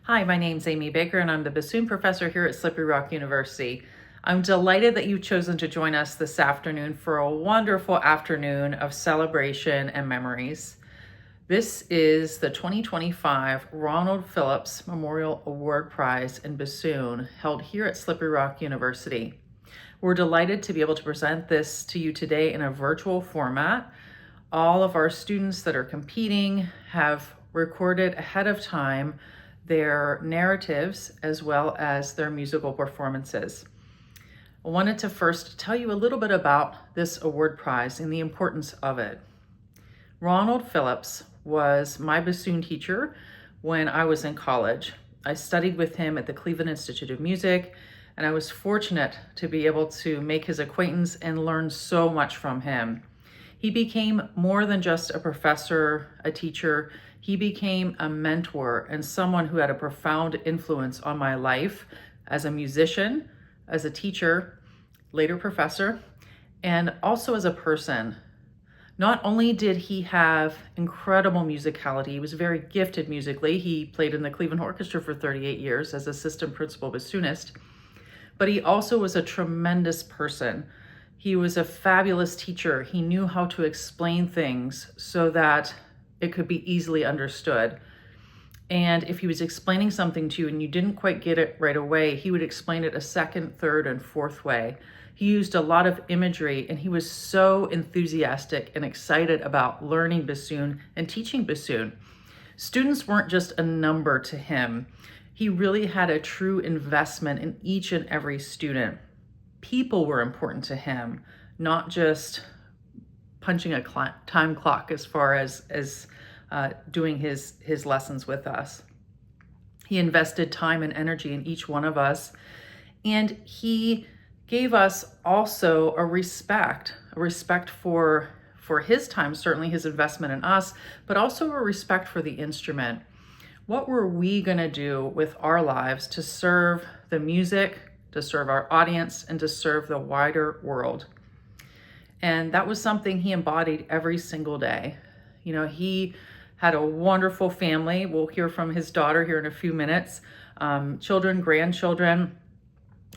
Hi, my name's Amy Baker, and I'm the Bassoon professor here at Slippery Rock University. I'm delighted that you've chosen to join us this afternoon for a wonderful afternoon of celebration and memories. This is the 2025 Ronald Phillips Memorial Award Prize in Bassoon, held here at Slippery Rock University. We're delighted to be able to present this to you today in a virtual format. All of our students that are competing have recorded ahead of time their narratives as well as their musical performances. I wanted to first tell you a little bit about this award prize and the importance of it. Ronald Phillips was my bassoon teacher when I was in college. I studied with him at the Cleveland Institute of Music, and I was fortunate to be able to make his acquaintance and learn so much from him. He became more than just a professor, a teacher. He became a mentor and someone who had a profound influence on my life as a musician, as a teacher, later professor, and also as a person. Not only did he have incredible musicality, he was very gifted musically. He played in the Cleveland Orchestra for 38 years as assistant principal bassoonist, but he also was a tremendous person. He was a fabulous teacher. He knew how to explain things so that it could be easily understood. And if he was explaining something to you and you didn't quite get it right away, he would explain it a second, third, and fourth way. He used a lot of imagery, and he was so enthusiastic and excited about learning bassoon and teaching bassoon. Students weren't just a number to him. He really had a true investment in each and every student. People were important to him, not just punching a time clock as far as doing his lessons with us. He invested time and energy in each one of us, and he gave us also a respect for his time, certainly his investment in us, but also a respect for the instrument. What were we going to do with our lives to serve the music, to serve our audience, and to serve the wider world? And that was something he embodied every single day. You know, he had a wonderful family. We'll hear from his daughter here in a few minutes, children, grandchildren,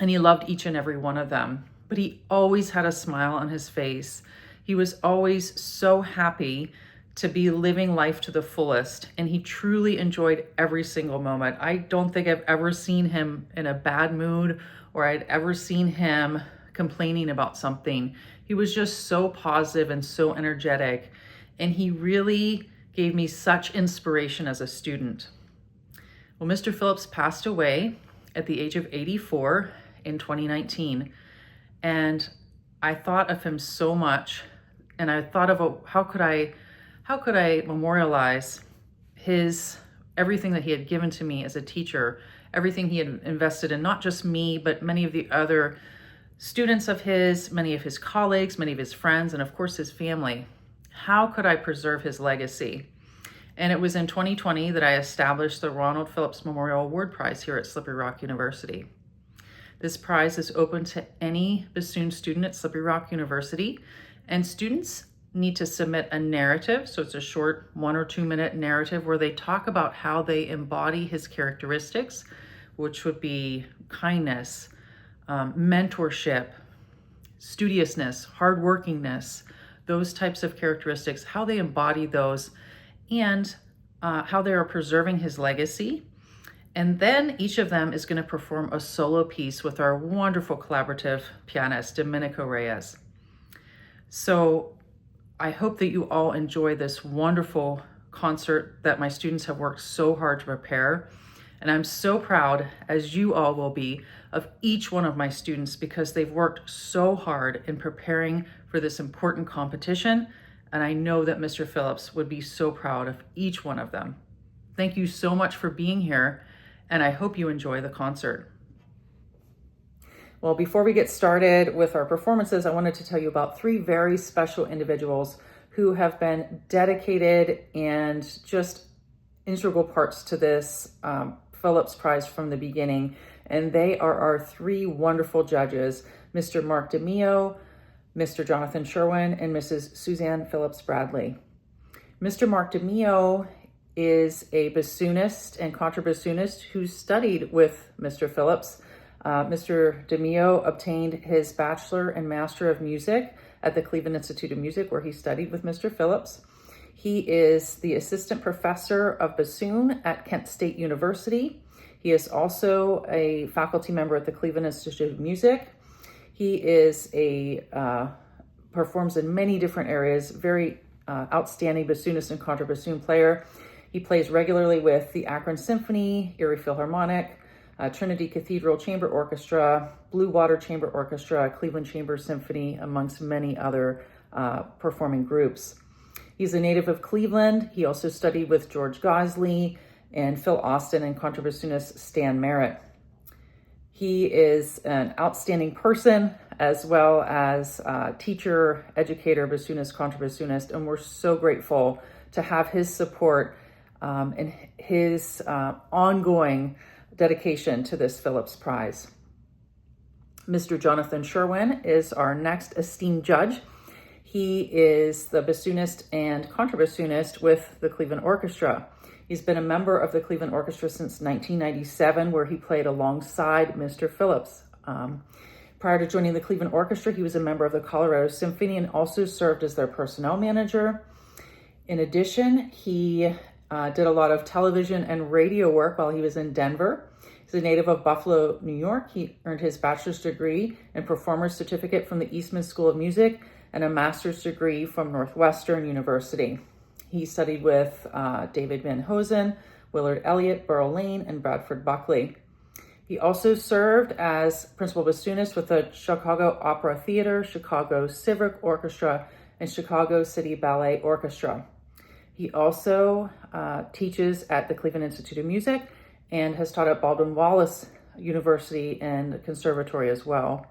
and he loved each and every one of them. But he always had a smile on his face. He was always so happy to be living life to the fullest, and he truly enjoyed every single moment. I don't think I've ever seen him in a bad mood or I'd ever seen him complaining about something. He was just so positive and so energetic, and he really gave me such inspiration as a student. Well, Mr. Phillips passed away at the age of 84 in 2019, and I thought of him so much, and I thought of how could I memorialize everything that he had given to me as a teacher, everything he had invested in, not just me, but many of the other students of his, many of his colleagues, many of his friends, and of course his family. How could I preserve his legacy? And it was in 2020 that I established the Ronald Phillips Memorial Award Prize here at Slippery Rock University. This prize is open to any bassoon student at Slippery Rock University, and students need to submit a narrative. So it's a short 1 or 2 minute narrative where they talk about how they embody his characteristics, which would be kindness, mentorship, studiousness, hardworkingness, those types of characteristics, how they embody those, and how they are preserving his legacy. And then each of them is going to perform a solo piece with our wonderful collaborative pianist, Domenico Reyes. So I hope that you all enjoy this wonderful concert that my students have worked so hard to prepare. And I'm so proud, as you all will be, of each one of my students because they've worked so hard in preparing for this important competition. And I know that Mr. Phillips would be so proud of each one of them. Thank you so much for being here, and I hope you enjoy the concert. Well, before we get started with our performances, I wanted to tell you about 3 very special individuals who have been dedicated and just integral parts to this Phillips Prize from the beginning. And they are our 3 wonderful judges, Mr. Mark DeMio, Mr. Jonathan Sherwin, and Mrs. Suzanne Phillips Bradley. Mr. Mark DeMio is a bassoonist and contrabassoonist who studied with Mr. Phillips. Mr. DeMio obtained his Bachelor and Master of Music at the Cleveland Institute of Music, where he studied with Mr. Phillips. He is the Assistant Professor of Bassoon at Kent State University. He is also a faculty member at the Cleveland Institute of Music. He is performs in many different areas, very outstanding bassoonist and contrabassoon player. He plays regularly with the Akron Symphony, Erie Philharmonic, Trinity Cathedral Chamber Orchestra, Blue Water Chamber Orchestra, Cleveland Chamber Symphony, amongst many other performing groups. He's a native of Cleveland. He also studied with George Gosley and Phil Austin and contrabassoonist Stan Merritt. He is an outstanding person, as well as teacher, educator, bassoonist, contrabassoonist, and we're so grateful to have his support and his ongoing dedication to this Phillips Prize. Mr. Jonathan Sherwin is our next esteemed judge. He is the bassoonist and contrabassoonist with the Cleveland Orchestra. He's been a member of the Cleveland Orchestra since 1997, where he played alongside Mr. Phillips. Prior to joining the Cleveland Orchestra, he was a member of the Colorado Symphony and also served as their personnel manager. In addition, he did a lot of television and radio work while he was in Denver. He's a native of Buffalo, New York. He earned his bachelor's degree and performer's certificate from the Eastman School of Music and a master's degree from Northwestern University. He studied with David Van Hosen, Willard Elliott, Burl Lane, and Bradford Buckley. He also served as principal bassoonist with the Chicago Opera Theater, Chicago Civic Orchestra, and Chicago City Ballet Orchestra. He also teaches at the Cleveland Institute of Music and has taught at Baldwin Wallace University and Conservatory as well.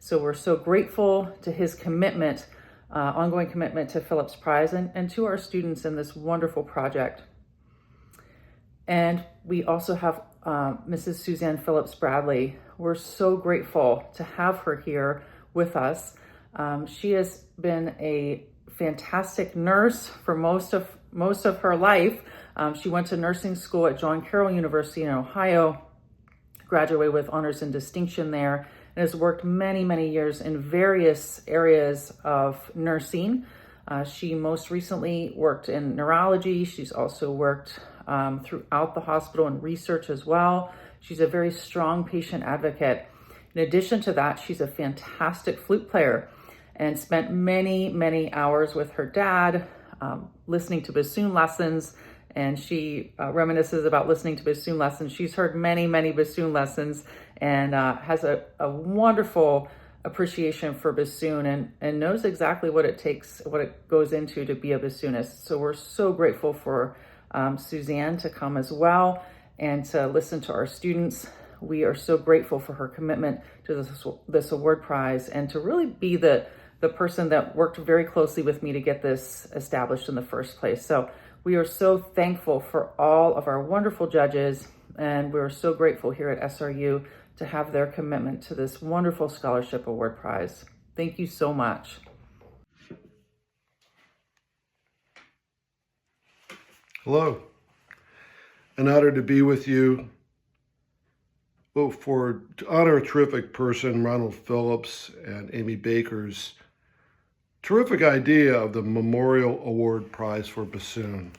So we're so grateful to his commitment, ongoing commitment to Phillips Prize and to our students in this wonderful project. And we also have Mrs. Suzanne Phillips Bradley. We're so grateful to have her here with us. She has been a fantastic nurse for most of her life. She went to nursing school at John Carroll University in Ohio, graduated with honors and distinction there, and has worked many, many years in various areas of nursing. She most recently worked in neurology. She's also worked throughout the hospital in research as well. She's a very strong patient advocate. In addition to that, she's a fantastic flute player and spent many, many hours with her dad listening to bassoon lessons. And she reminisces about listening to bassoon lessons. She's heard many, many bassoon lessons and has a wonderful appreciation for bassoon and knows exactly what it takes, what it goes into to be a bassoonist. So we're so grateful for Suzanne to come as well and to listen to our students. We are so grateful for her commitment to this award prize and to really be the person that worked very closely with me to get this established in the first place. So we are so thankful for all of our wonderful judges, and we're so grateful here at SRU to have their commitment to this wonderful scholarship award prize. Thank you so much. Hello, an honor to be with you. Well, to honor a terrific person, Ronald Phillips and Amy Baker's terrific idea of the Memorial Award Prize for Bassoon.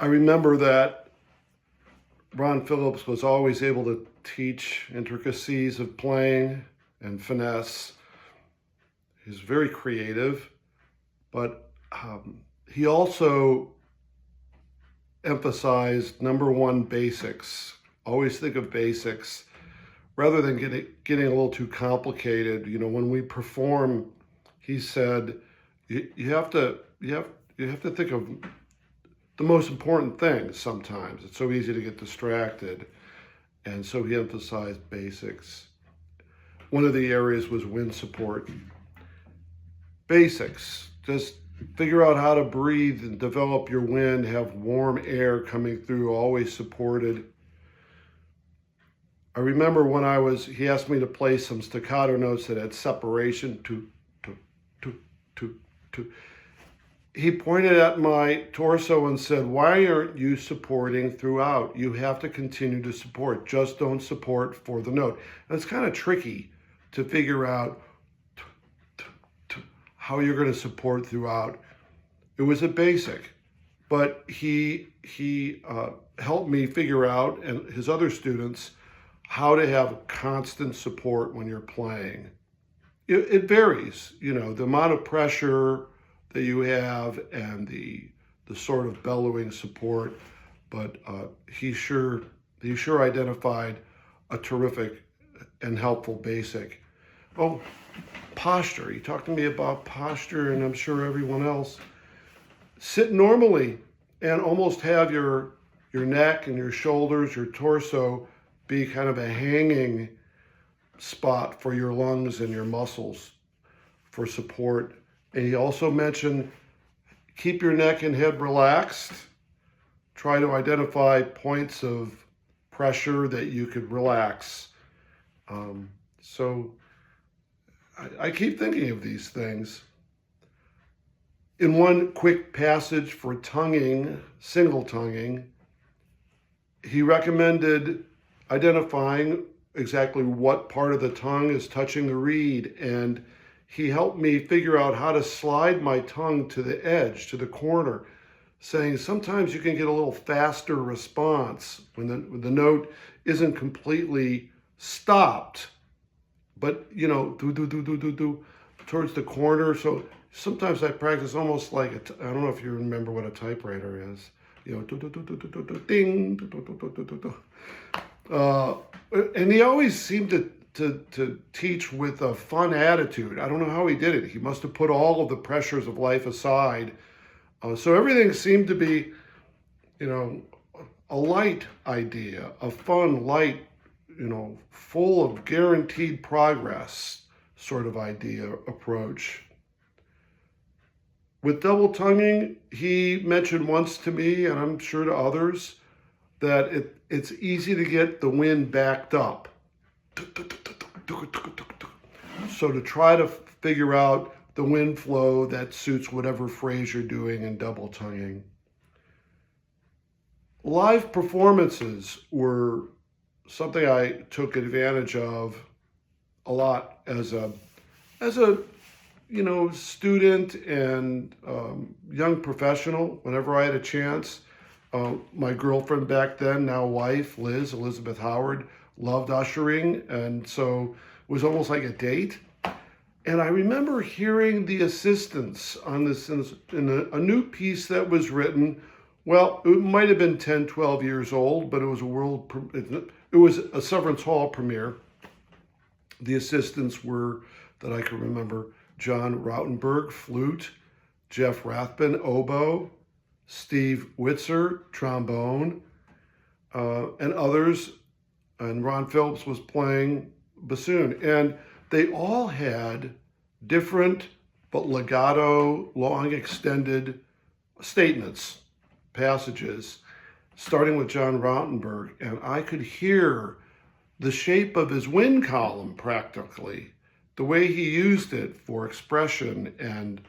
I remember that Ron Phillips was always able to teach intricacies of playing and finesse. He's very creative, but he also emphasized number one, basics. Always think of basics rather than getting a little too complicated. You know, when we perform, he said, you have to think of the most important things sometimes. It's so easy to get distracted. And so he emphasized basics. One of the areas was wind support. Basics, just figure out how to breathe and develop your wind, have warm air coming through, always supported. I remember when he asked me to play some staccato notes that had separation, to, to. He pointed at my torso and said, "Why aren't you supporting throughout? You have to continue to support. Just don't support for the note." And it's kind of tricky to figure out how you're going to support throughout. It was a basic, but he helped me figure out, and his other students, how to have constant support when you're playing. It varies, the amount of pressure that you have and the sort of bellowing support, but he sure identified a terrific and helpful basic. Oh, posture. He talked to me about posture, and I'm sure everyone else. Sit normally and almost have your neck and your shoulders, your torso be kind of a hanging spot for your lungs and your muscles for support. And he also mentioned keep your neck and head relaxed. Try to identify points of pressure that you could relax. So I keep thinking of these things. In one quick passage for tonguing, single tonguing, he recommended identifying exactly what part of the tongue is touching the reed, and he helped me figure out how to slide my tongue to the edge, to the corner, saying sometimes you can get a little faster response when the note isn't completely stopped, but do towards the corner. So sometimes I practice almost like I don't know if you remember what a typewriter is. Ding. And he always seemed to teach with a fun attitude. I don't know how he did it. He must have put all of the pressures of life aside. So everything seemed to be, a light idea, a fun, light, full of guaranteed progress sort of approach. With double tonguing, he mentioned once to me, and I'm sure to others, that it's easy to get the wind backed up. So to try to figure out the wind flow that suits whatever phrase you're doing in double tonguing. Live performances were something I took advantage of a lot as a student and young professional. Whenever I had a chance, my girlfriend back then, now wife, Elizabeth Howard, loved ushering, and so it was almost like a date. And I remember hearing the assistants on this in a new piece that was written. Well, it might have been 10, 12 years old, but it was it was a Severance Hall premiere. The assistants were, that I can remember, John Rautenberg, flute, Jeff Rathbun, oboe, Steve Witzer, trombone, and others. And Ron Phillips was playing bassoon. And they all had different but legato, long extended statements, passages, starting with John Rautenberg. And I could hear the shape of his wind column practically, the way he used it for expression and,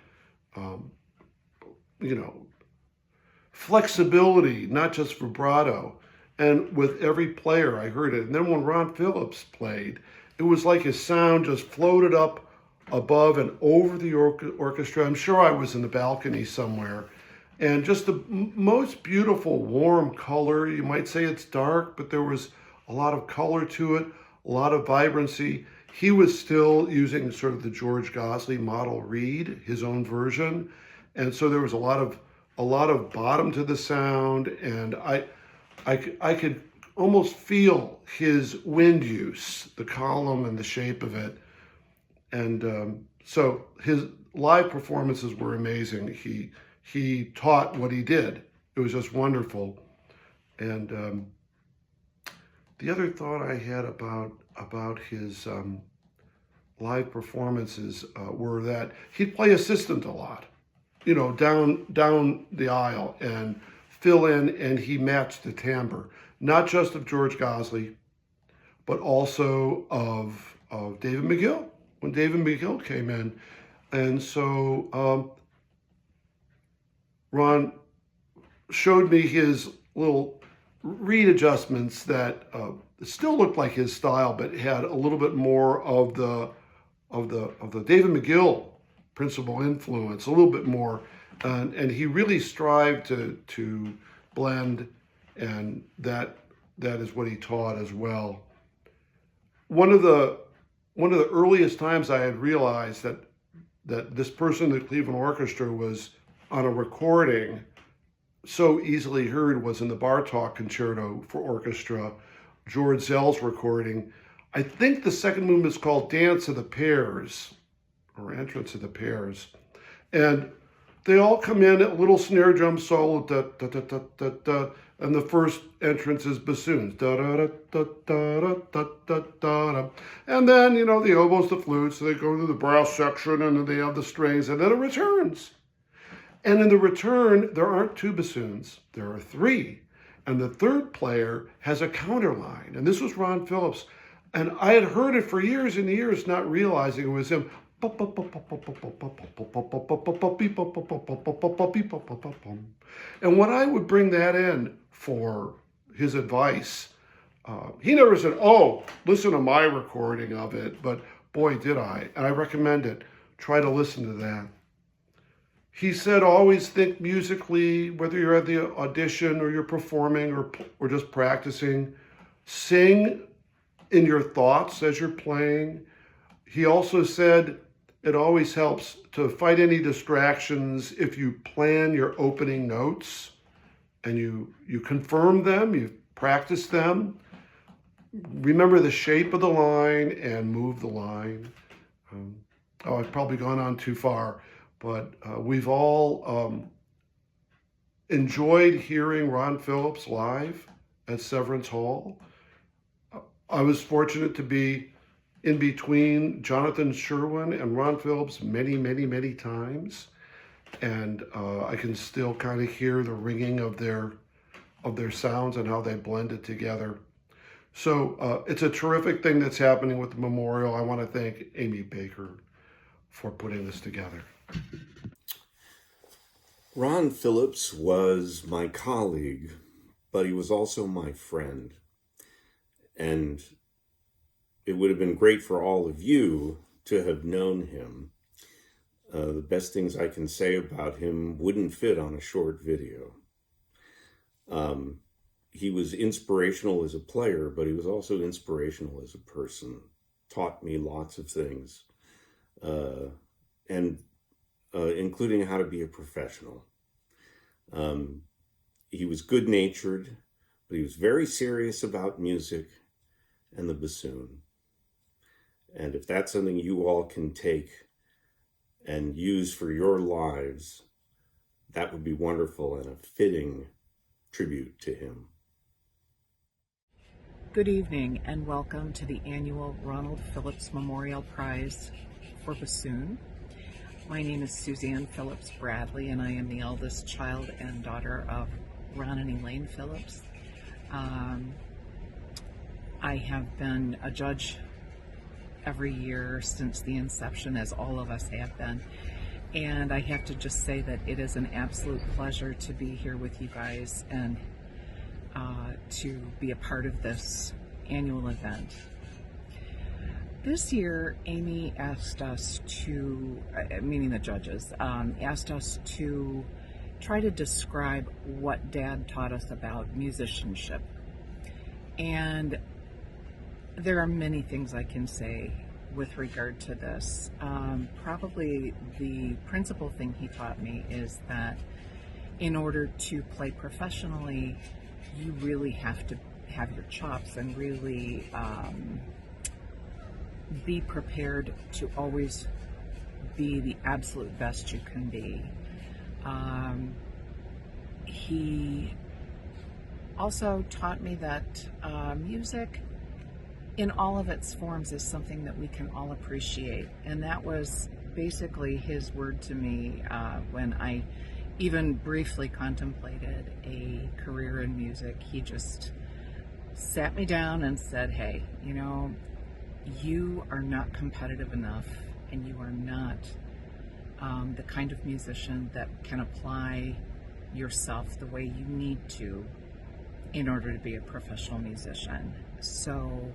flexibility, not just vibrato. And with every player, I heard it. And then when Ron Phillips played, it was like his sound just floated up above and over the orchestra. I'm sure I was in the balcony somewhere. And just the most beautiful, warm color. You might say it's dark, but there was a lot of color to it, a lot of vibrancy. He was still using sort of the George Gosley model reed, his own version. And so there was a lot of bottom to the sound, and I could almost feel his wind use, the column and the shape of it. And so his live performances were amazing. He taught what he did. It was just wonderful. And the other thought I had about his live performances were that he'd play assistant a lot, down the aisle and fill in, and he matched the timbre, not just of George Gosley, but also of David McGill. When David McGill came in, And so Ron showed me his little reed adjustments that still looked like his style, but had a little bit more of the David McGill principal influence, a little bit more, and he really strived to blend, and that is what he taught as well. One of the earliest times I had realized that this person in the Cleveland Orchestra was on a recording so easily heard was in the Bartók Concerto for Orchestra, George Zell's recording. I think the second movement is called Dance of the Pairs, or Entrance of the Pairs. And they all come in at a little snare drum solo, da, da, da, da, da, da, and the first entrance is bassoons, da, da, da, da, da, da, da, da, da. And then, the oboes, the flutes, so they go to the brass section, and then they have the strings, and then it returns. And in the return, there aren't two bassoons, there are three. And the third player has a counter line. And this was Ron Phillips. And I had heard it for years and years, not realizing it was him. And when I would bring that in for his advice, he never said, "Oh, listen to my recording of it," but boy, did I. And I recommend it. Try to listen to that. He said, always think musically, whether you're at the audition or you're performing or just practicing. Sing in your thoughts as you're playing. He also said it always helps to fight any distractions if you plan your opening notes and you confirm them, you practice them. Remember the shape of the line and move the line. I've probably gone on too far. But we've all enjoyed hearing Ron Phillips live at Severance Hall. I was fortunate to be in between Jonathan Sherwin and Ron Phillips many, many, many times. And I can still kind of hear the ringing of their sounds and how they blended together. So it's a terrific thing that's happening with the memorial. I want to thank Amy Baker for putting this together. Ron Phillips was my colleague, but he was also my friend. And it would have been great for all of you to have known him. The best things I can say about him wouldn't fit on a short video. He was inspirational as a player, but he was also inspirational as a person. Taught me lots of things, including how to be a professional. He was good-natured, but he was very serious about music and the bassoon. And if that's something you all can take and use for your lives, that would be wonderful and a fitting tribute to him. Good evening and welcome to the annual Ronald Phillips Memorial Prize for Bassoon. My name is Suzanne Phillips Bradley, and I am the eldest child and daughter of Ron and Elaine Phillips. I have been a judge every year since the inception, as all of us have been. And I have to just say that it is an absolute pleasure to be here with you guys and to be a part of this annual event. This year, Amy asked us to, meaning the judges, asked us to try to describe what Dad taught us about musicianship. And there are many things I can say with regard to this. Probably the principal thing he taught me is that in order to play professionally, you really have to have your chops and really be prepared to always be the absolute best you can be. He also taught me that music in all of its forms is something that we can all appreciate. And that was basically his word to me when I even briefly contemplated a career in music. He just sat me down and said, hey, you are not competitive enough, and you are not the kind of musician that can apply yourself the way you need to in order to be a professional musician. So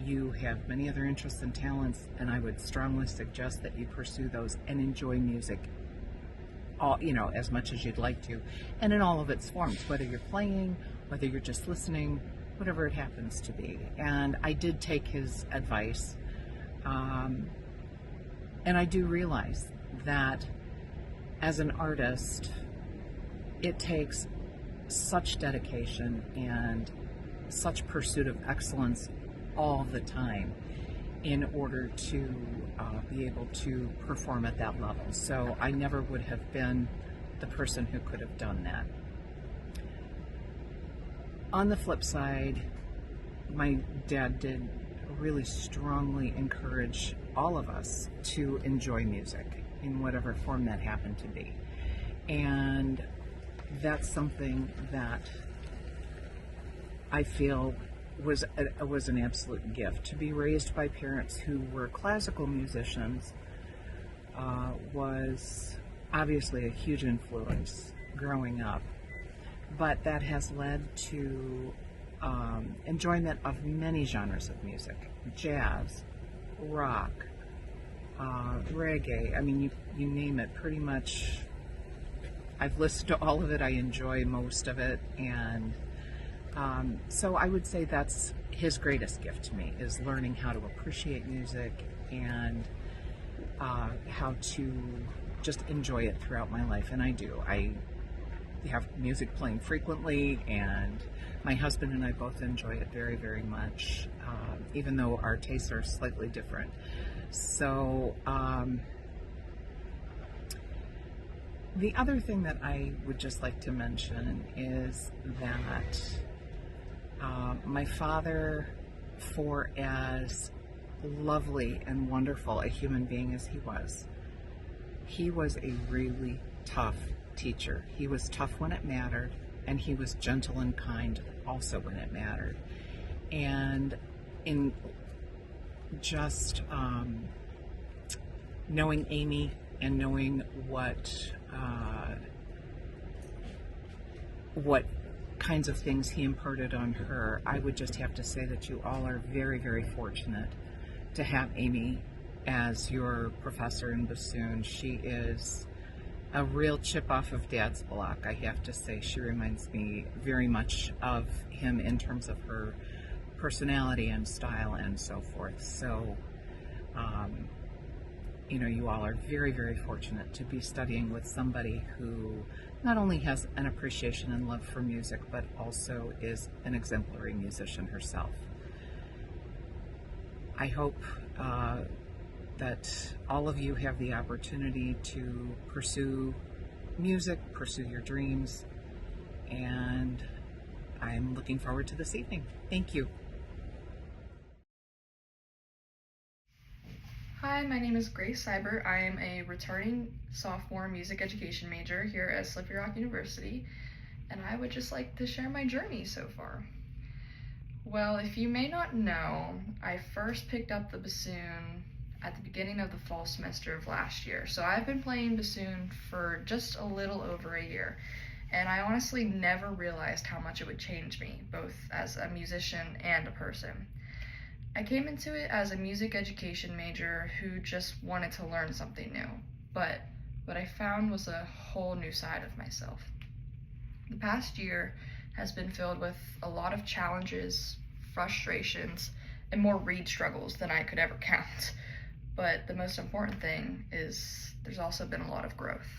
you have many other interests and talents, and I would strongly suggest that you pursue those and enjoy music as much as you'd like to, and in all of its forms, whether you're playing, whether you're just listening, whatever it happens to be. And I did take his advice, and I do realize that as an artist, it takes such dedication and such pursuit of excellence all the time in order to be able to perform at that level. So I never would have been the person who could have done that. On the flip side, my dad did really strongly encourage all of us to enjoy music in whatever form that happened to be. And that's something that I feel was an absolute gift. To be raised by parents who were classical musicians was obviously a huge influence growing up, but that has led to enjoyment of many genres of music: jazz, rock, reggae. I mean, you name it, pretty much. I've listened to all of it. I enjoy most of it, and so I would say that's his greatest gift to me, is learning how to appreciate music and how to just enjoy it throughout my life. And I do. I have music playing frequently, and my husband and I both enjoy it very, very much, even though our tastes are slightly different. So the other thing that I would just like to mention is that my father, for as lovely and wonderful a human being as he was a really tough teacher. He was tough when it mattered, and he was gentle and kind also when it mattered. And in just knowing Amy and knowing what kinds of things he imparted on her, I would just have to say that you all are very, very fortunate to have Amy as your professor in bassoon. She is a real chip off of Dad's block, I have to say. She reminds me very much of him in terms of her personality and style and so forth. So, you all are very, very fortunate to be studying with somebody who not only has an appreciation and love for music, but also is an exemplary musician herself. I hope that all of you have the opportunity to pursue music, pursue your dreams, and I'm looking forward to this evening. Thank you. Hi, my name is Grace Seibert. I am a returning sophomore music education major here at Slippery Rock University, and I would just like to share my journey so far. Well, if you may not know, I first picked up the bassoon at the beginning of the fall semester of last year. So I've been playing bassoon for just a little over a year, and I honestly never realized how much it would change me, both as a musician and a person. I came into it as a music education major who just wanted to learn something new, but what I found was a whole new side of myself. The past year has been filled with a lot of challenges, frustrations, and more reed struggles than I could ever count. But the most important thing is there's also been a lot of growth.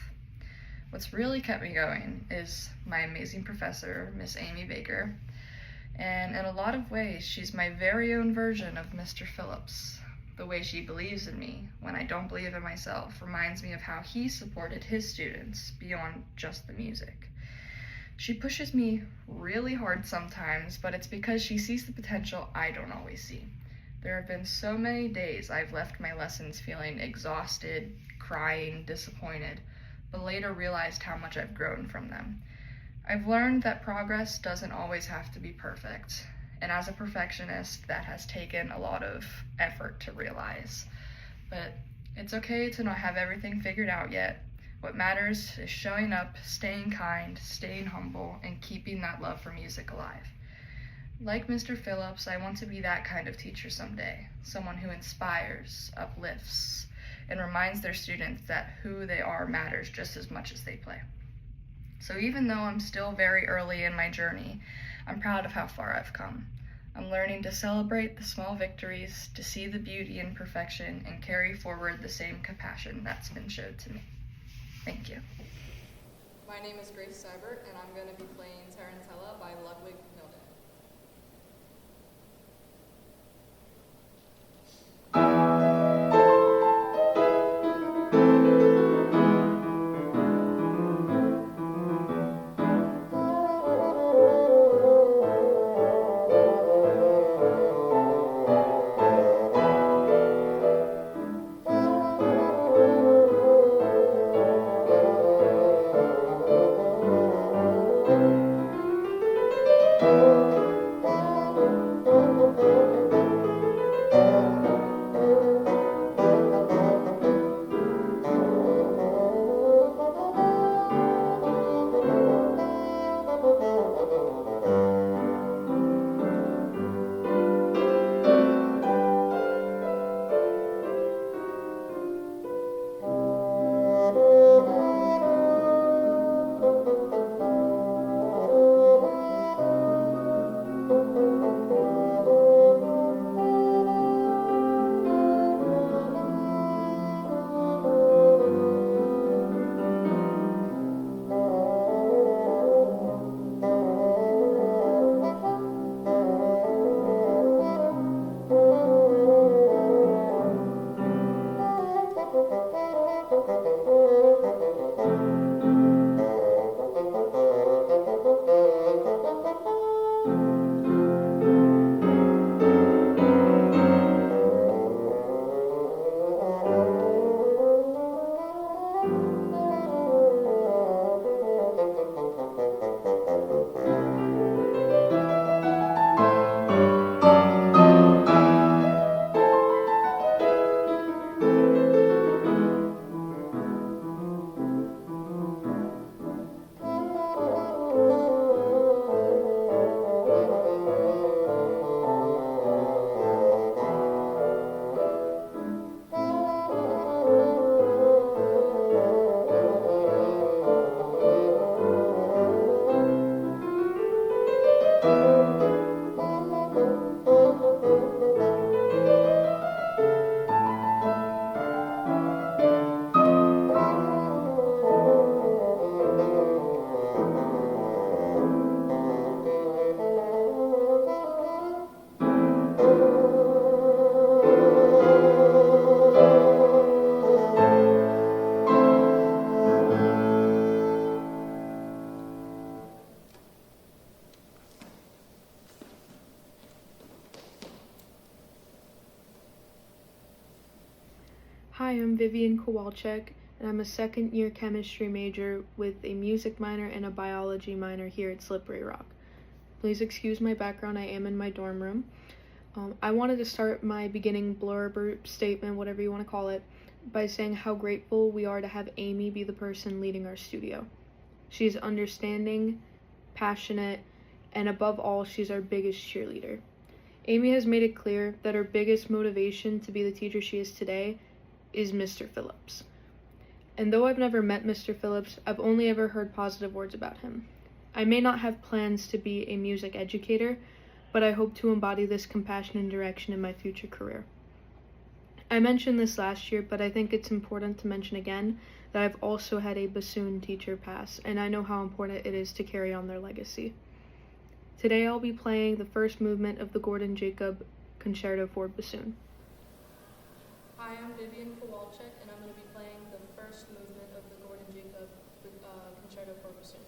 What's really kept me going is my amazing professor, Miss Amy Baker, and in a lot of ways, she's my very own version of Mr. Phillips. The way she believes in me when I don't believe in myself reminds me of how he supported his students beyond just the music. She pushes me really hard sometimes, but it's because she sees the potential I don't always see. There have been so many days I've left my lessons feeling exhausted, crying, disappointed, but later realized how much I've grown from them. I've learned that progress doesn't always have to be perfect, and as a perfectionist, that has taken a lot of effort to realize. But It's okay to not have everything figured out yet. What matters is showing up, staying kind, staying humble, and keeping that love for music alive. Like Mr. Phillips, I want to be that kind of teacher someday, someone who inspires, uplifts, and reminds their students that who they are matters just as much as they play. So even though I'm still very early in my journey, I'm proud of how far I've come. I'm learning to celebrate the small victories, to see the beauty in perfection, and carry forward the same compassion that's been showed to me. Thank you. My name is Grace Seibert, and I'm going to be playing Tarantella by Ludwig Milden. Hi, I'm Vivian Kowalczyk, and I'm a second-year chemistry major with a music minor and a biology minor here at Slippery Rock. Please excuse my background, I am in my dorm room. I wanted to start my beginning blurb or statement, whatever you want to call it, by saying how grateful we are to have Amy be the person leading our studio. She's understanding, passionate, and above all, she's our biggest cheerleader. Amy has made it clear that her biggest motivation to be the teacher she is today is Mr. Phillips. And though I've never met Mr. Phillips, I've only ever heard positive words about him. I may not have plans to be a music educator, but I hope to embody this compassion and direction in my future career. I mentioned this last year, but I think it's important to mention again that I've also had a bassoon teacher pass, and I know how important it is to carry on their legacy. Today I'll be playing the first movement of the Gordon Jacob Concerto for Bassoon. Hi, I'm Vivian Kowalczyk, and I'm going to be playing the first movement of the Gordon Jacob Concerto for Bassoon.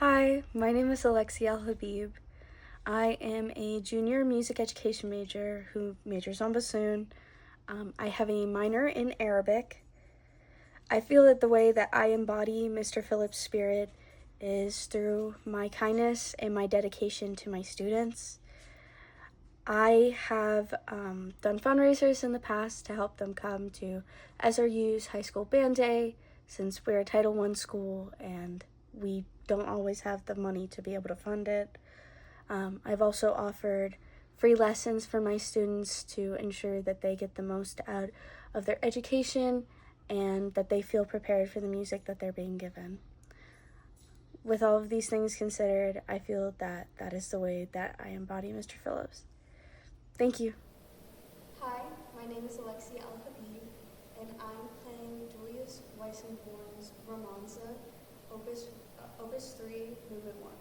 Hi, my name is Alexia Al Habib. I am a junior music education major who majors on bassoon. I have a minor in Arabic. I feel that the way that I embody Mr. Phillips' spirit is through my kindness and my dedication to my students. I have done fundraisers in the past to help them come to SRU's High School Band Day, since we're a Title I school and we don't always have the money to be able to fund it. I've also offered free lessons for my students to ensure that they get the most out of their education and that they feel prepared for the music that they're being given. With all of these things considered, I feel that that is the way that I embody Mr. Phillips. Thank you. Hi, my name is Alexia Al Habib, and I'm playing Julius Weissenborn's Romanza, Opus 3, Movement 1.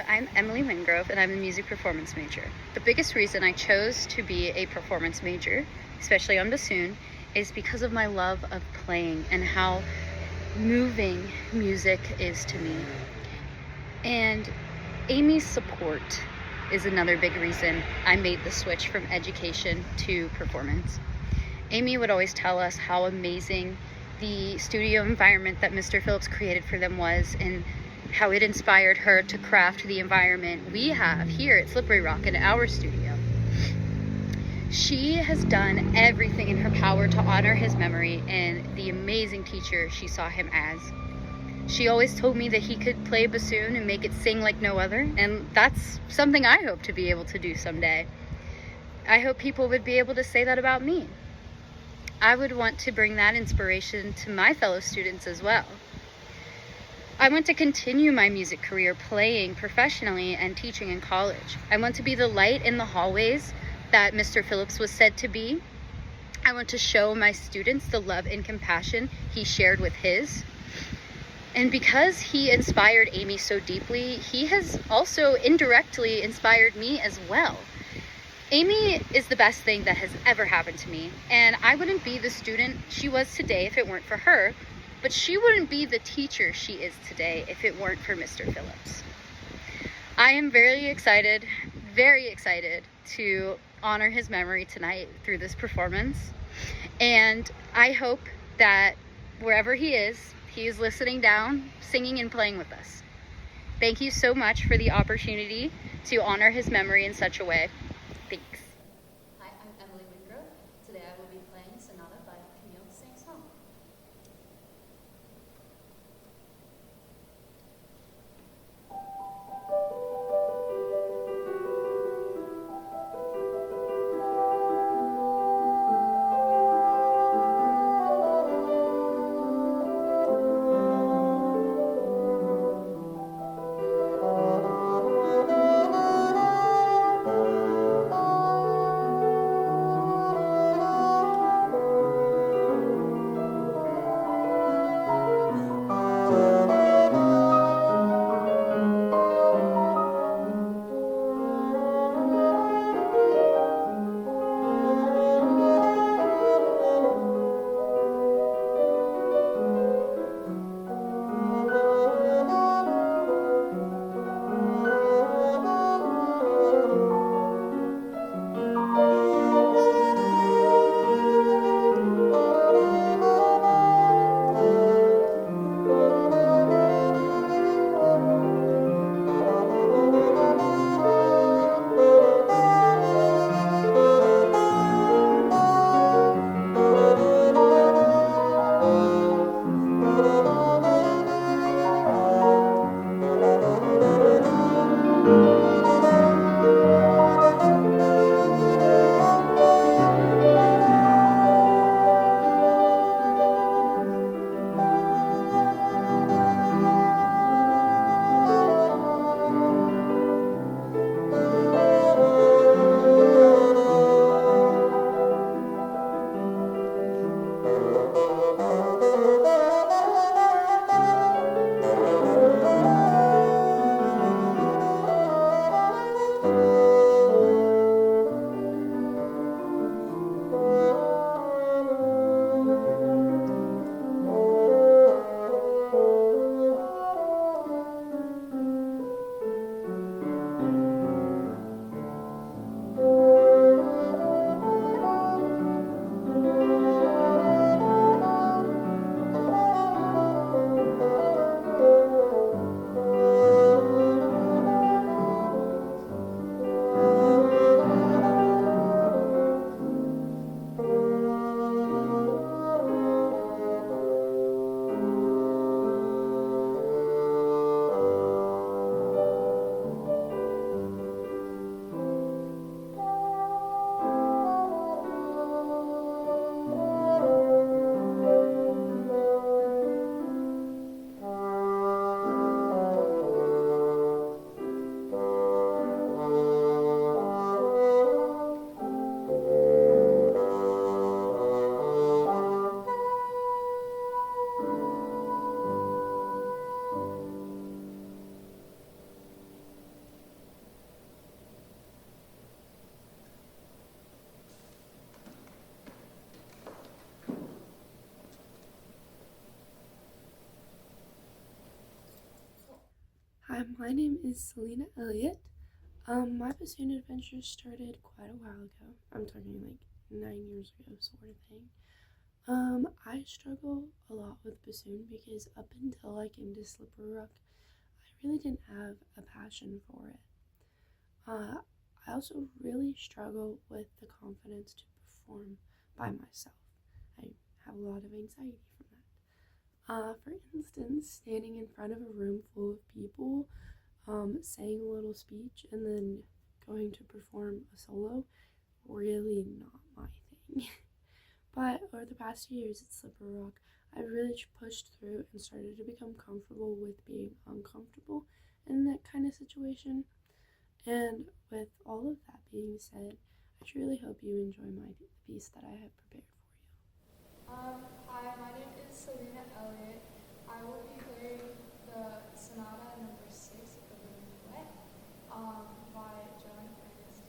I'm Emily Wingrove, and I'm a music performance major. The biggest reason I chose to be a performance major, especially on bassoon, is because of my love of playing and how moving music is to me. And Amy's support is another big reason I made the switch from education to performance. Amy would always tell us how amazing the studio environment that Mr. Phillips created for them was, and how it inspired her to craft the environment we have here at Slippery Rock in our studio. She has done everything in her power to honor his memory and the amazing teacher she saw him as. She always told me that he could play bassoon and make it sing like no other, and that's something I hope to be able to do someday. I hope people would be able to say that about me. I would want to bring that inspiration to my fellow students as well. I want to continue my music career playing professionally and teaching in college. I want to be the light in the hallways that Mr. Phillips was said to be. I want to show my students the love and compassion he shared with his. And because he inspired Amy so deeply, he has also indirectly inspired me as well. Amy is the best thing that has ever happened to me, and I wouldn't be the student she was today if it weren't for her. But she wouldn't be the teacher she is today if it weren't for Mr. Phillips. I am very excited to honor his memory tonight through this performance. And I hope that wherever he is listening down, singing and playing with us. Thank you so much for the opportunity to honor his memory in such a way. Thanks. Hi, I'm Emily Wingrove. Today I will be playing Sonata by Camille Saint-Saëns. Hi, my name is Selena Elliott. My bassoon adventure started quite a while ago. I'm talking like 9 years ago, sort of thing. I struggle a lot with bassoon because up until I came to Slippery Rock, I really didn't have a passion for it. I also really struggle with the confidence to perform by myself. I have a lot of anxiety from that. For instance, standing in front of a room full of people, saying a little speech, and then going to perform a solo, really not my thing. But over the past few years at Slippery Rock, I've really pushed through and started to become comfortable with being uncomfortable in that kind of situation. And with all of that being said, I truly hope you enjoy the piece that I have prepared for you. Hi, my name is Selena Elliott. I will be playing the Sonata number 6 of the Duet by John Ernest.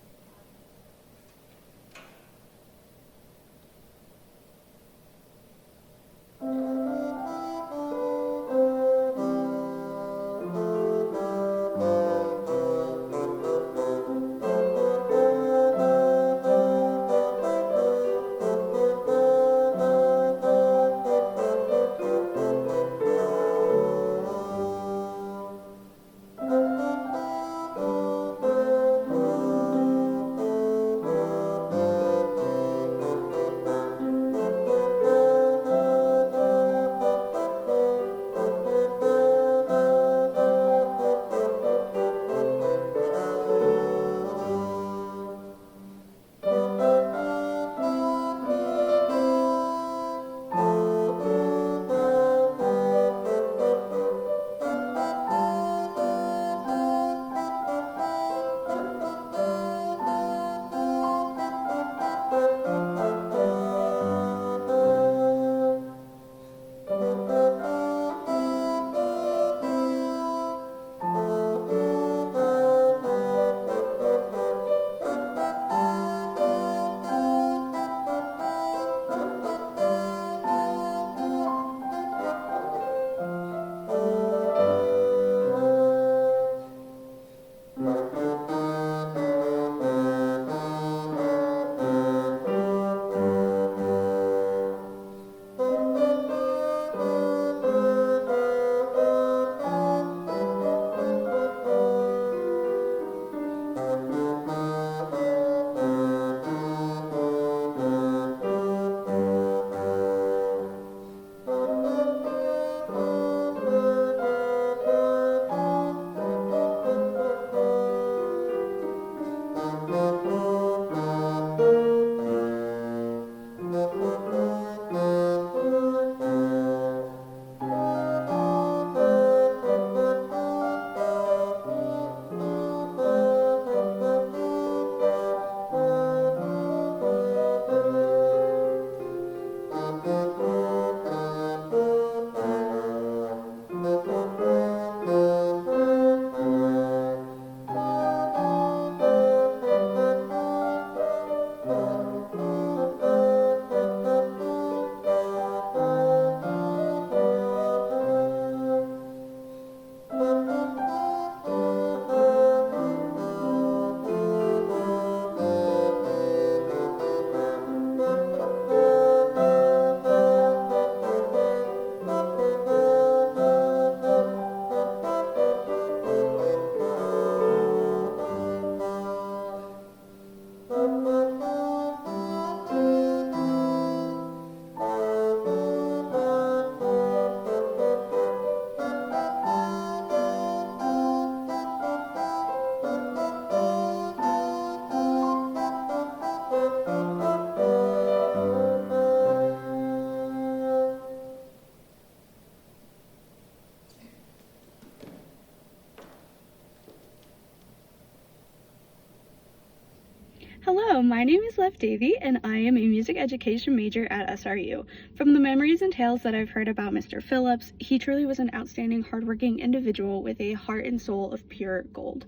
Hello, my name is Lev Davey, and I am a music education major at SRU. From the memories and tales that I've heard about Mr. Phillips, he truly was an outstanding, hardworking individual with a heart and soul of pure gold.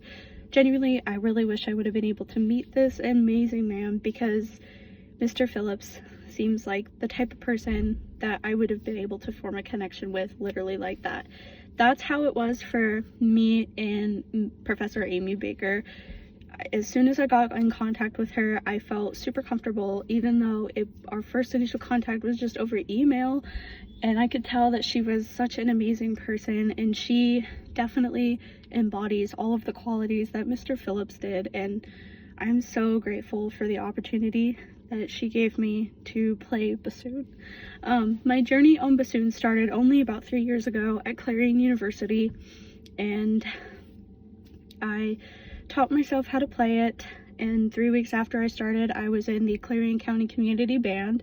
Genuinely, I really wish I would have been able to meet this amazing man, because Mr. Phillips seems like the type of person that I would have been able to form a connection with, literally like that. that's how it was for me and Professor Amy Baker. As soon as I got in contact with her, I felt super comfortable, even though our first initial contact was just over email, and I could tell that she was such an amazing person, and she definitely embodies all of the qualities that Mr. Phillips did, and I'm so grateful for the opportunity that she gave me to play bassoon. My journey on bassoon started only about 3 years ago at Clarion University, and I taught myself how to play it, and 3 weeks after I started, I was in the Clarion County Community Band,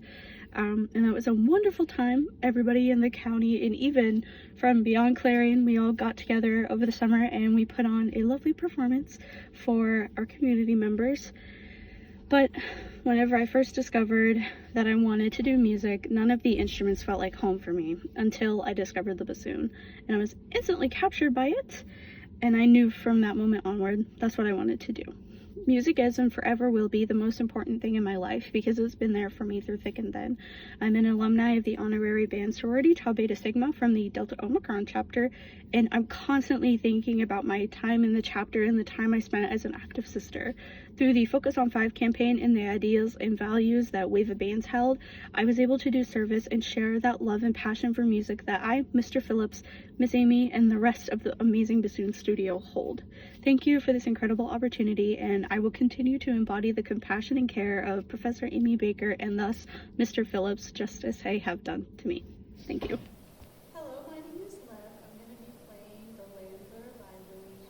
and that was a wonderful time. Everybody in the county, and even from beyond Clarion, we all got together over the summer and we put on a lovely performance for our community members. But whenever I first discovered that I wanted to do music, none of the instruments felt like home for me until I discovered the bassoon, and I was instantly captured by it. And I knew from that moment onward, that's what I wanted to do. Music is and forever will be the most important thing in my life because it's been there for me through thick and thin. I'm an alumni of the honorary band sorority Tau Beta Sigma from the Delta Omicron chapter, and I'm constantly thinking about my time in the chapter and the time I spent as an active sister. Through the Focus on 5 campaign and the ideas and values that Wave of Bands held, I was able to do service and share that love and passion for music that I, Mr. Phillips, Miss Amy, and the rest of the amazing bassoon studio hold. Thank you for this incredible opportunity, and I will continue to embody the compassion and care of Professor Amy Baker and thus Mr. Phillips, just as they have done to me. Thank you. Hello, my name is Lev. I'm going to be playing The Lander by Louise.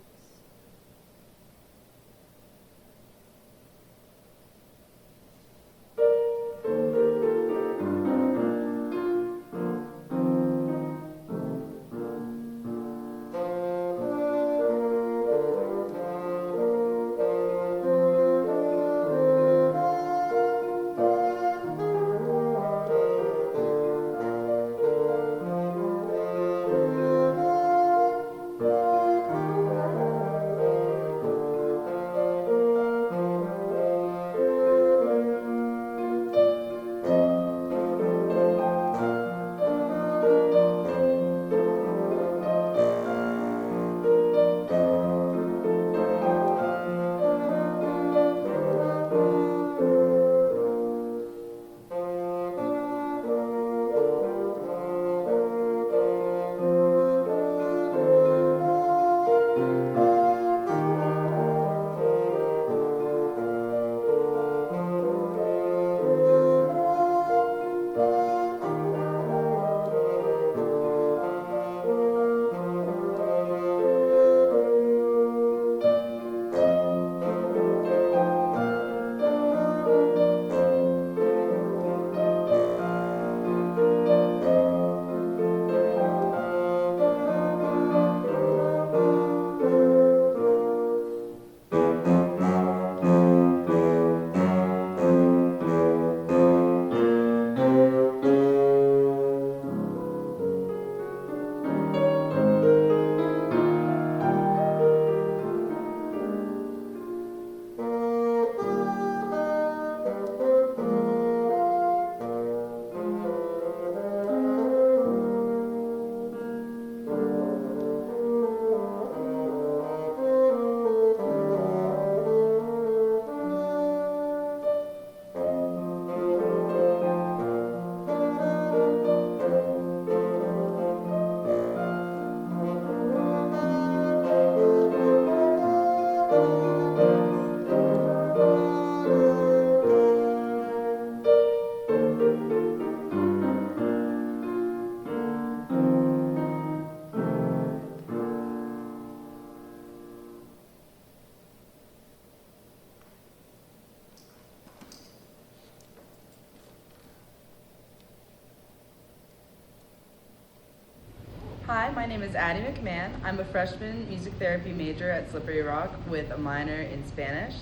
Hi, my name is Addie McMahon. I'm a freshman music therapy major at Slippery Rock with a minor in Spanish.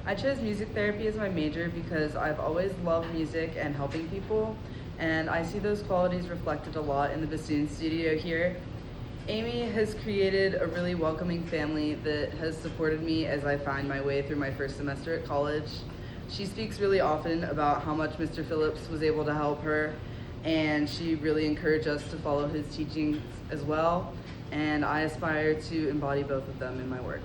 I chose music therapy as my major because I've always loved music and helping people, and I see those qualities reflected a lot in the bassoon studio here. Amy has created a really welcoming family that has supported me as I find my way through my first semester at college. She speaks really often about how much Mr. Phillips was able to help her, and she really encouraged us to follow his teachings as well. and I aspire to embody both of them in my work.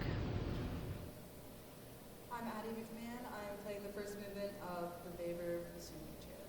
I'm Addie McMahon. I'm playing the first movement of the Weber Bassoon Chair.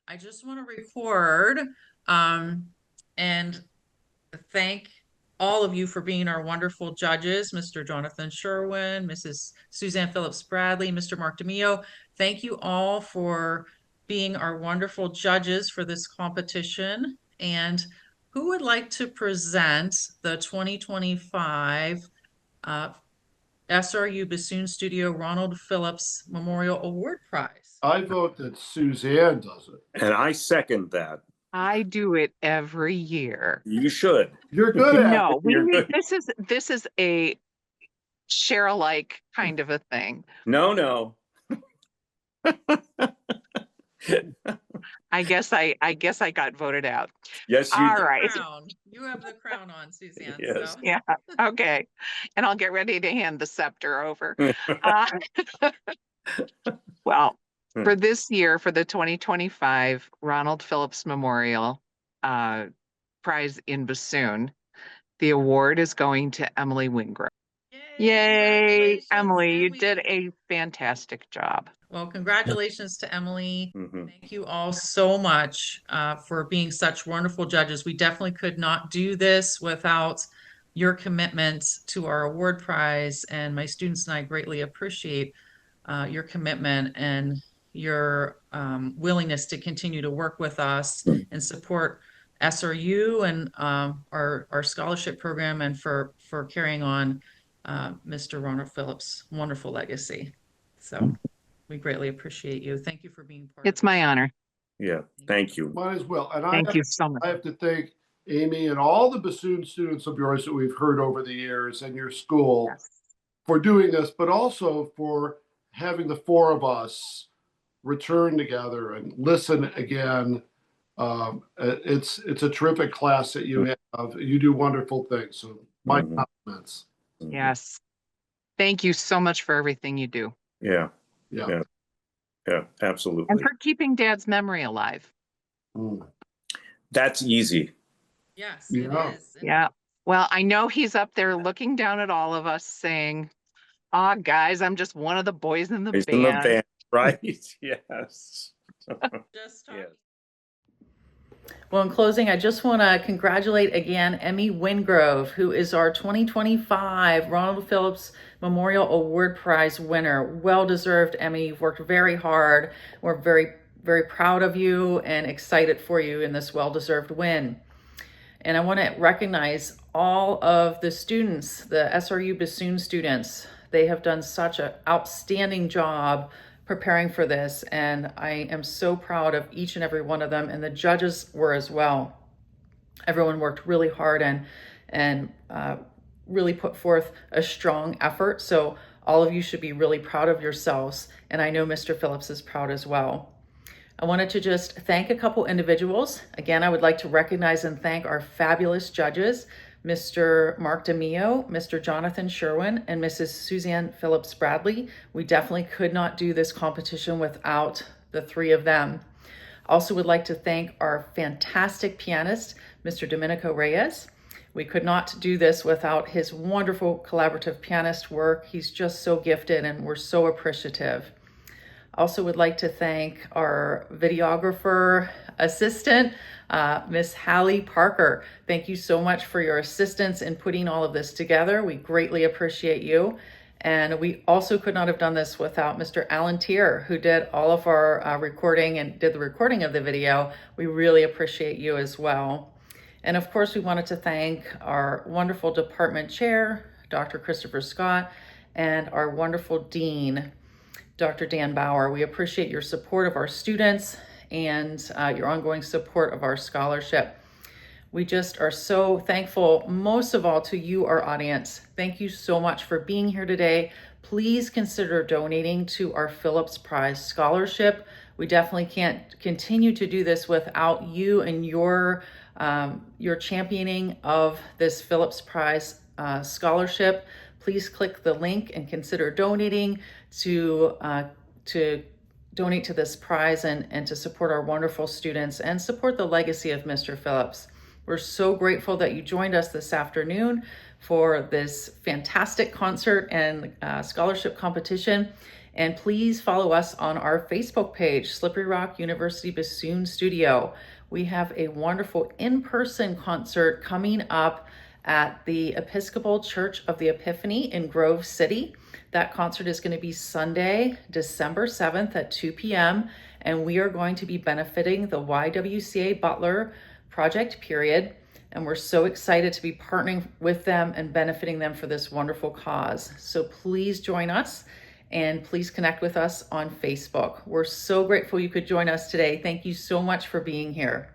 I just want to record and thank all of you for being our wonderful judges, Mr. Jonathan Sherwin, Mrs. Suzanne Phillips Bradley, Mr. Mark DeMio. Thank you all for being our wonderful judges for this competition. And who would like to present the 2025 SRU Bassoon Studio Ronald Phillips Memorial Award Prize? I vote that Suzanne does it. And I second that. I do it every year. You should. You're good at No, it. we You're need, good. this is a share alike kind of a thing. No. I guess I got voted out. Yes, you All did. right. Crown. You have the crown on, Suzanne. Yes. So. Yeah. Okay. And I'll get ready to hand the scepter over. Well, for this year, for the 2025 Ronald Phillips Memorial Prize in Bassoon, the award is going to Emily Wingrove. Yay, Emily, you did a fantastic job. Well, congratulations to Emily. Thank you all so much for being such wonderful judges. We definitely could not do this without your commitment to our award prize, and my students and I greatly appreciate your commitment and your willingness to continue to work with us and support SRU and our scholarship program, and for carrying on Mr. Ronald Phillips' wonderful legacy. So we greatly appreciate you. Thank you for being part It's my honor. Yeah, thank you. Might as well. And Thank you so much. I have to thank Amy and all the bassoon students of yours that we've heard over the years and your school for doing this, but also for having the four of us return together and listen again. It's a terrific class that you have. You do wonderful things. So my compliments. Yes. Thank you so much for everything you do. Yeah, absolutely. And for keeping Dad's memory alive. That's easy. Yes, it is. Yeah. Well, I know he's up there looking down at all of us saying, "Ah, guys, I'm just one of the boys in the It's band." in the band, right? Yes. Just yes. Well, in closing, I just want to congratulate again Emmy Wingrove, who is our 2025 Ronald Phillips Memorial Award Prize winner. Well-deserved, Emmy. You've worked very hard. We're very, very proud of you and excited for you in this well-deserved win. And I want to recognize all of the students, the SRU Bassoon students. They have done such an outstanding job preparing for this, and I am so proud of each and every one of them, and the judges were as well. Everyone worked really hard and really put forth a strong effort, so all of you should be really proud of yourselves, and I know Mr. Phillips is proud as well. I wanted to just thank a couple individuals. Again, I would like to recognize and thank our fabulous judges, Mr. Mark DeMio, Mr. Jonathan Sherwin, and Mrs. Suzanne Phillips Bradley. We definitely could not do this competition without the three of them. Also would like to thank our fantastic pianist, Mr. Domenico Reyes. We could not do this without his wonderful collaborative pianist work. He's just so gifted and we're so appreciative. Also would like to thank our videographer assistant, Miss Hallie Parker. Thank you so much for your assistance in putting all of this together. We greatly appreciate you. And we also could not have done this without Mr. Alan Tier, who did all of our recording and did the recording of the video. We really appreciate you as well. And of course, we wanted to thank our wonderful department chair, Dr. Christopher Scott, and our wonderful dean, Dr. Dan Bauer. We appreciate your support of our students and your ongoing support of our scholarship. We just are so thankful, most of all, to you, our audience. Thank you so much for being here today. Please consider donating to our Phillips Prize Scholarship. We definitely can't continue to do this without you and your championing of this Phillips Prize Scholarship. Please click the link and consider donating to donate to this prize and to support our wonderful students and support the legacy of Mr. Phillips. We're so grateful that you joined us this afternoon for this fantastic concert and scholarship competition. And please follow us on our Facebook page, Slippery Rock University Bassoon Studio. We have a wonderful in-person concert coming up at the Episcopal Church of the Epiphany in Grove City. That concert is going to be Sunday, December 7th at 2 p.m. And we are going to be benefiting the YWCA Butler Project Period. And we're so excited to be partnering with them and benefiting them for this wonderful cause. So please join us and please connect with us on Facebook. We're so grateful you could join us today. Thank you so much for being here.